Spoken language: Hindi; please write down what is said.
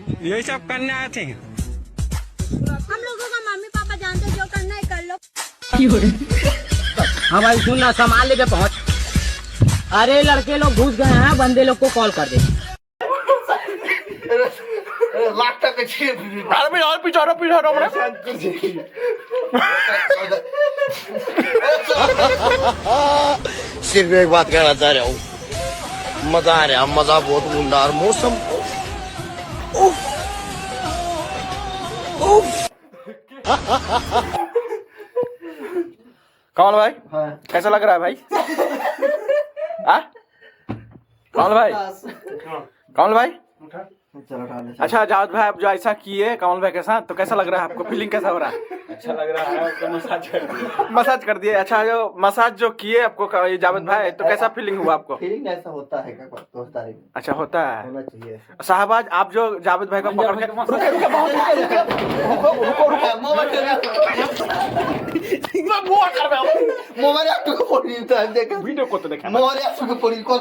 यही सब करने आए थे। हम लोगों का मम्मी पापा जानते जो करना है कर लो। हाँ भाई सुन ना, सामान लेके पहुँच। अरे लड़के लोग घुस गए हैं, बंदे लोग को कॉल कर दे। सिर्फ एक बात कहना चाह रहा हूँ, मजा आ रहा, मजा बहुत बुंदार मौसम। उफ, उफ। कमल भाई कैसा लग रहा है भाई? कमल भाई, कमल भाई, अच्छा जावेद भाई आप जो ऐसा किए कमल भाई के साथ, तो कैसा लग रहा है आपको? फीलिंग कैसा हो रहा है? अच्छा लग रहा है, तो मसाज कर दिया। मसाज कर दिए। अच्छा जो मसाज जो किए आपको ये जावेद भाई, तो कैसा फीलिंग हुआ आपको? फीलिंग ऐसा होता है क्या? होता है, अच्छा होता है। होना चाहिए। साहबाज आप जो जावेद भाई को पकड़ के मोबाइल आपको फोन देखा, वीडियो को तो देखा मोबाइल आपको फोन कॉल